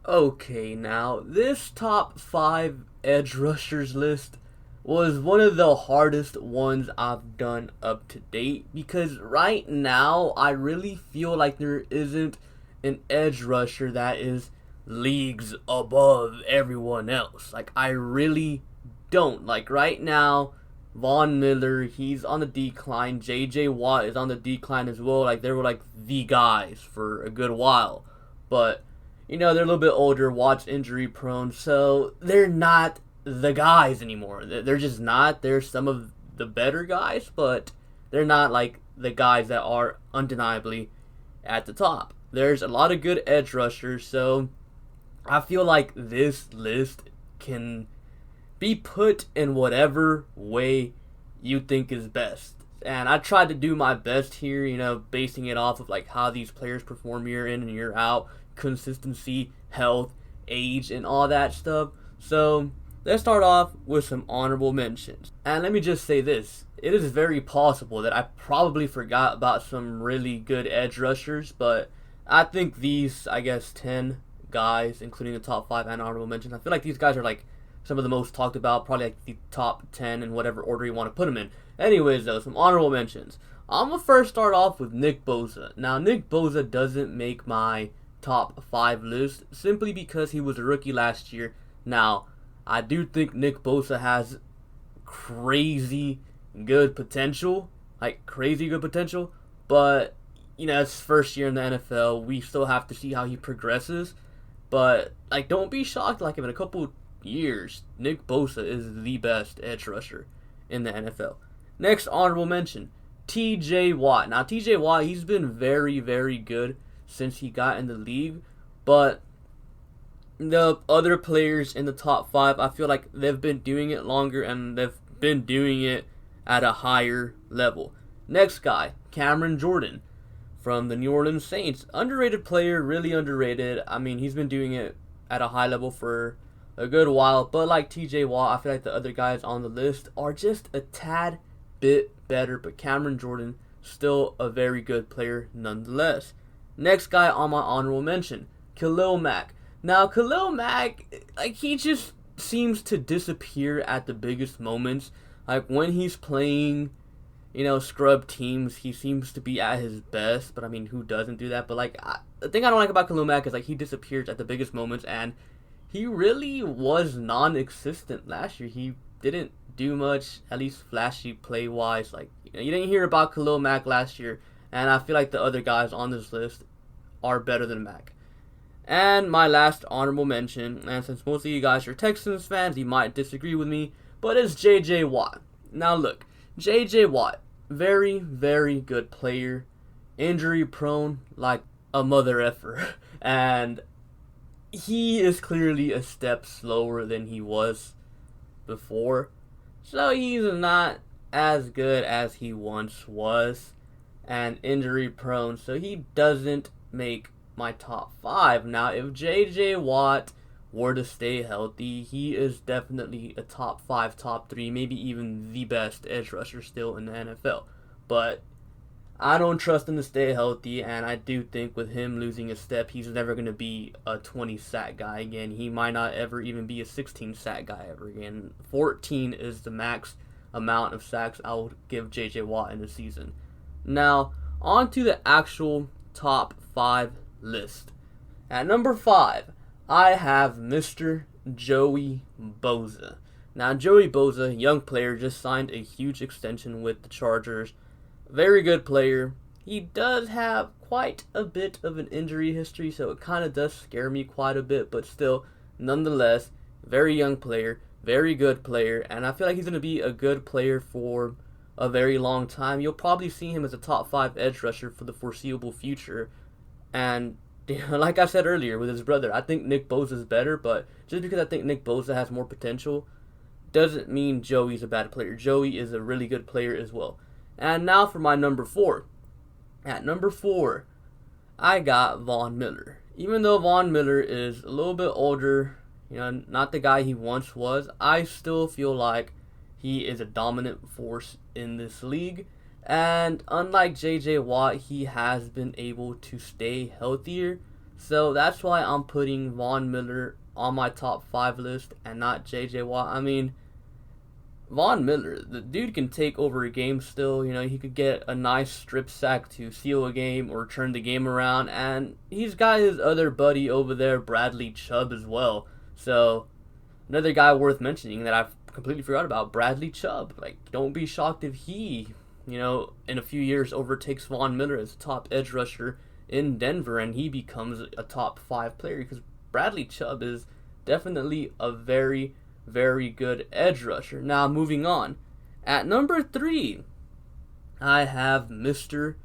Okay, now this top 5 edge rushers list was one of the hardest ones I've done up to date because right now I really feel like there isn't an edge rusher that is leagues above everyone else. Like, I really don't. Like, right now, Von Miller, he's on the decline. JJ Watt is on the decline as well. Like, they were like the guys for a good while. But they're a little bit older, Watt's injury prone, so they're not the guys anymore. They're just not. They're some of the better guys, but they're not like the guys that are undeniably at the top. There's a lot of good edge rushers, so I feel like this list can be put in whatever way you think is best. And I tried to do my best here, basing it off of like how these players perform year in and year out, consistency, health, age, and all that stuff. So let's start off with some honorable mentions. And let me just say this. It is very possible that I probably forgot about some really good edge rushers, but I think these, 10 guys, including the top 5 and honorable mentions, I feel like these guys are like some of the most talked about, probably like the top 10 in whatever order you want to put them in. Anyways, though, some honorable mentions. I'm going to first start off with Nick Bosa. Now, Nick Bosa doesn't make my top 5 list simply because he was a rookie last year. Now, I do think Nick Bosa has crazy good potential, but it's his first year in the NFL. We still have to see how he progresses, but don't be shocked if in a couple years Nick Bosa is the best edge rusher in the NFL. Next honorable mention, TJ Watt. Now, TJ Watt, he's been very, very good since he got in the league, but the other players in the top 5, I feel like they've been doing it longer and they've been doing it at a higher level. Next guy, Cameron Jordan from the New Orleans Saints. Underrated player, really underrated. I mean, he's been doing it at a high level for a good while, but like TJ Watt, I feel like the other guys on the list are just a tad bit better, but Cameron Jordan, still a very good player nonetheless. Next guy on my honorable mention, Khalil Mack. Now, Khalil Mack, he just seems to disappear at the biggest moments. Like, when he's playing, scrub teams, he seems to be at his best, but I mean, who doesn't do that? But, the thing I don't like about Khalil Mack is, he disappears at the biggest moments, and he really was non-existent last year. He didn't do much, at least flashy play-wise. You didn't hear about Khalil Mack last year, and I feel like the other guys on this list are better than Mack. And my last honorable mention, and since most of you guys are Texans fans, you might disagree with me, but it's JJ Watt. Now look, JJ Watt, very, very good player, injury prone like a mother effer, and he is clearly a step slower than he was before, so he's not as good as he once was, and injury prone, so he doesn't make my top 5. Now, if JJ Watt were to stay healthy, he is definitely a top 5, top 3, maybe even the best edge rusher still in the NFL. But I don't trust him to stay healthy, and I do think with him losing a step, he's never going to be a 20 sack guy again. He might not ever even be a 16 sack guy ever again. 14 is the max amount of sacks I would give JJ Watt in a season. Now, on to the actual top 5 list. At number 5, I have Mr. Joey Bosa. Now, Joey Bosa, young player, just signed a huge extension with the Chargers. Very good player. He does have quite a bit of an injury history, so it kind of does scare me quite a bit, but still, nonetheless, very young player, very good player, and I feel like he's going to be a good player for a very long time. You'll probably see him as a top 5 edge rusher for the foreseeable future. And like I said earlier with his brother, I think Nick Bosa is better, but just because I think Nick Bosa has more potential doesn't mean Joey's a bad player. Joey is a really good player as well. And now for my number 4. At number 4, I got Von Miller. Even though Von Miller is a little bit older, not the guy he once was, I still feel like he is a dominant force in this league. And unlike JJ Watt, he has been able to stay healthier. So that's why I'm putting Von Miller on my top 5 list and not JJ Watt. I mean, Von Miller, the dude can take over a game still. You know, he could get a nice strip sack to seal a game or turn the game around. And he's got his other buddy over there, Bradley Chubb, as well. So, another guy worth mentioning that I've completely forgot about, Bradley Chubb. Like, don't be shocked if he, you know, in a few years overtakes Von Miller as top edge rusher in Denver and he becomes a top 5 player, because Bradley Chubb is definitely a very, very good edge rusher. Now, moving on. At number 3, I have Mr.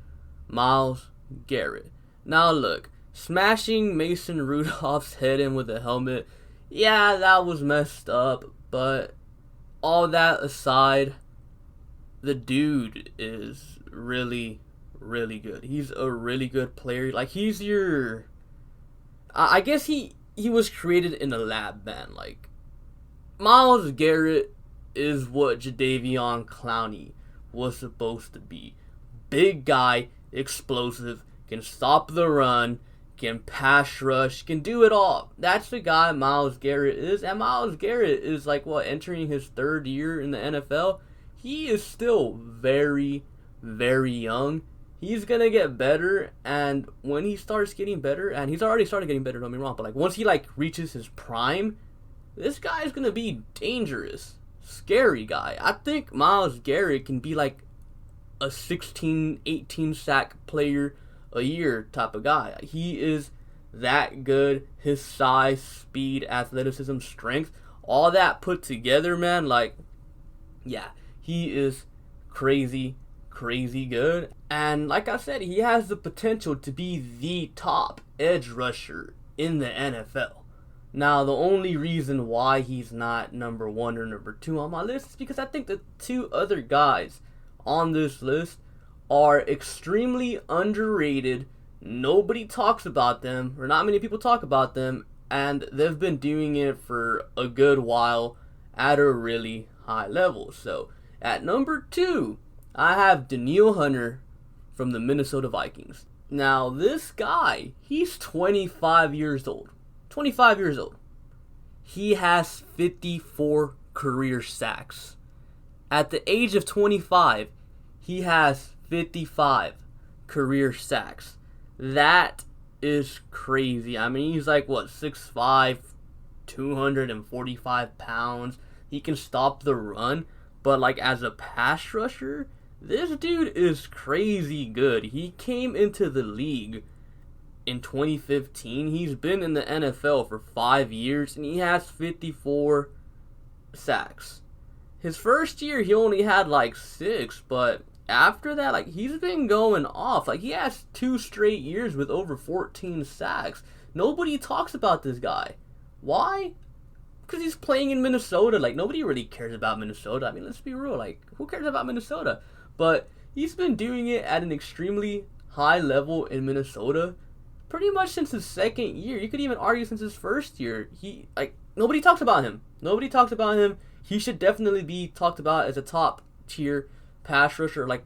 Myles Garrett. Now, look, smashing Mason Rudolph's head in with a helmet, yeah, that was messed up, but all that aside, the dude is really, really good. He's a really good player. Like, he's your... I guess he was created in a lab, man. Like, Myles Garrett is what Jadeveon Clowney was supposed to be. Big guy, explosive, can stop the run, can pass rush, can do it all. That's the guy Myles Garrett is. And Myles Garrett is like, what, entering his 3rd year in the NFL? He is still very, very young. He's going to get better, and when he starts getting better, and he's already started getting better, don't get me wrong, but like once he like reaches his prime, this guy is going to be dangerous. Scary guy. I think Myles Garrett can be like a 16, 18 sack player a year type of guy. He is that good. His size, speed, athleticism, strength, all that put together, man, like, yeah, he is crazy good. And like I said, he has the potential to be the top edge rusher in the NFL. Now, the only reason why he's not number 1 or number 2 on my list is because I think the 2 other guys on this list are extremely underrated. Nobody talks about them, or not many people talk about them, and they've been doing it for a good while at a really high level. So, at number 2, I have Danielle Hunter from the Minnesota Vikings. Now, this guy, he's 25 years old. 25 years old. He has 54 career sacks. At the age of 25, he has 55 career sacks. That is crazy. I mean, he's like, what, 6'5", 245 pounds. He can stop the run, but like as a pass rusher, this dude is crazy good. He came into the league in 2015. He's been in the NFL for 5 years, and he has 54 sacks. His first year, he only had like 6, but after that, like, he's been going off. Like, he has 2 straight years with over 14 sacks. Nobody talks about this guy. Why? Because he's playing in Minnesota. Like, nobody really cares about Minnesota. I mean, let's be real. Like, who cares about Minnesota? But he's been doing it at an extremely high level in Minnesota pretty much since his 2nd year. You could even argue since his 1st year. Nobody talks about him. Nobody talks about him. He should definitely be talked about as a top tier pass rusher, like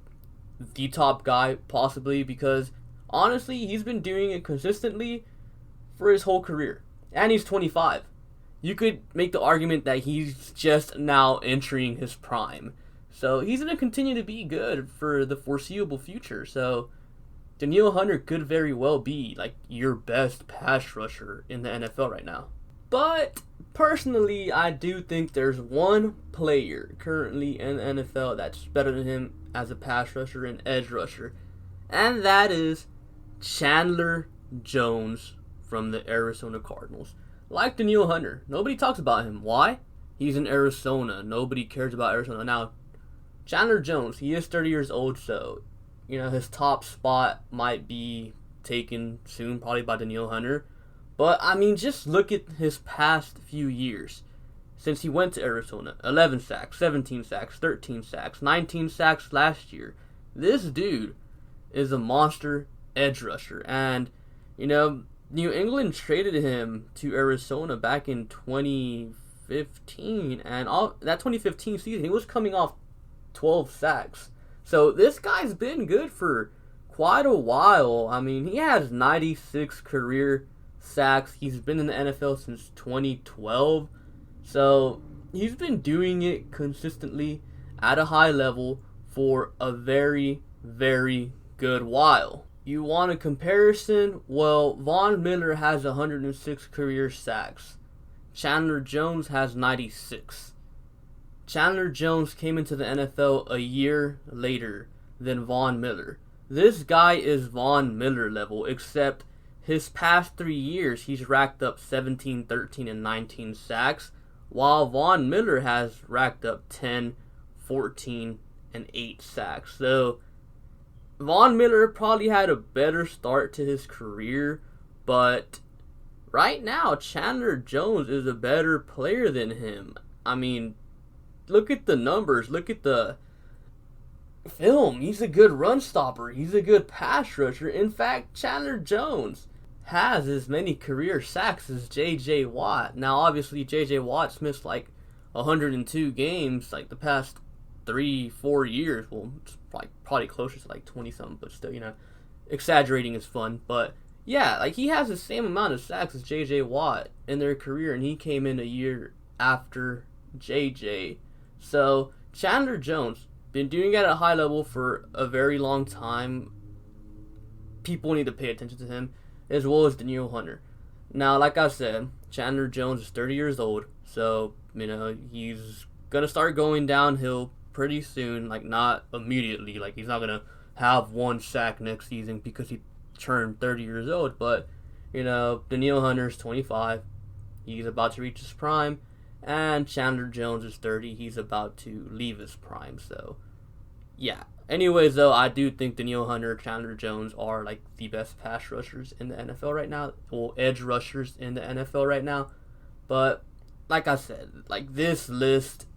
the top guy possibly, because honestly, he's been doing it consistently for his whole career. And he's 25. You could make the argument that he's just now entering his prime. So he's going to continue to be good for the foreseeable future. So Danielle Hunter could very well be like your best pass rusher in the NFL right now. But personally, I do think there's one player currently in the NFL that's better than him as a pass rusher and edge rusher. And that is Chandler Jones from the Arizona Cardinals. Like Danielle Hunter, nobody talks about him. Why? He's in Arizona. Nobody cares about Arizona. Now, Chandler Jones, he is 30 years old, so, you know, his top spot might be taken soon, probably by Danielle Hunter. But, I mean, just look at his past few years since he went to Arizona. 11 sacks, 17 sacks, 13 sacks, 19 sacks last year. This dude is a monster edge rusher. And, you know, New England traded him to Arizona back in 2015. And that 2015 season, he was coming off 12 sacks. So this guy's been good for quite a while. I mean, he has 96 career sacks. He's been in the NFL since 2012. So he's been doing it consistently at a high level for a very, very good while. You want a comparison? Well, Von Miller has 106 career sacks. Chandler Jones has 96. Chandler Jones came into the NFL a year later than Von Miller. This guy is Von Miller level, except his past 3 years he's racked up 17, 13, and 19 sacks, while Von Miller has racked up 10, 14, and 8 sacks. So Von Miller probably had a better start to his career, but right now Chandler Jones is a better player than him. I mean, look at the numbers, look at the film. He's a good run stopper, he's a good pass rusher. In fact, Chandler Jones has as many career sacks as J.J. Watt. Now, obviously, J.J. Watt's missed like 102 games like the past 3-4 years. Well, it's probably closer to like 20 something, but still, exaggerating is fun. But yeah, like he has the same amount of sacks as J.J. Watt in their career, and he came in a year after J.J. So Chandler Jones been doing it at a high level for a very long time. People need to pay attention to him, as well as Danielle Hunter. Now, like I said, Chandler Jones is 30 years old, so he's gonna start going downhill pretty soon. Like, not immediately. Like, he's not gonna have 1 sack next season because he turned 30 years old. But Danielle Hunter's 25. He's about to reach his prime. And Chandler Jones is 30. He's about to leave his prime. So, yeah. Anyways, though, I do think Danielle Hunter, Chandler Jones are like the best pass rushers in the NFL right now. Well, edge rushers in the NFL right now. But, like I said, like this list,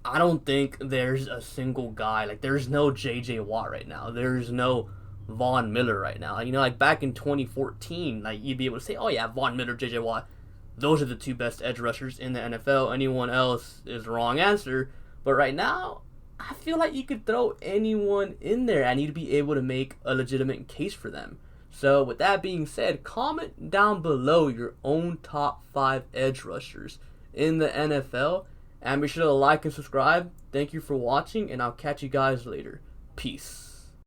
I don't think there's a single guy. Like, there's no J.J. Watt right now. There's no Von Miller right now. Like back in 2014, like you'd be able to say, oh yeah, Von Miller, J.J. Watt. Those are the 2 best edge rushers in the NFL. Anyone else is the wrong answer. But right now, I feel like you could throw anyone in there and you'd be able to make a legitimate case for them. So with that being said, comment down below your own top 5 edge rushers in the NFL. And be sure to like and subscribe. Thank you for watching, and I'll catch you guys later. Peace.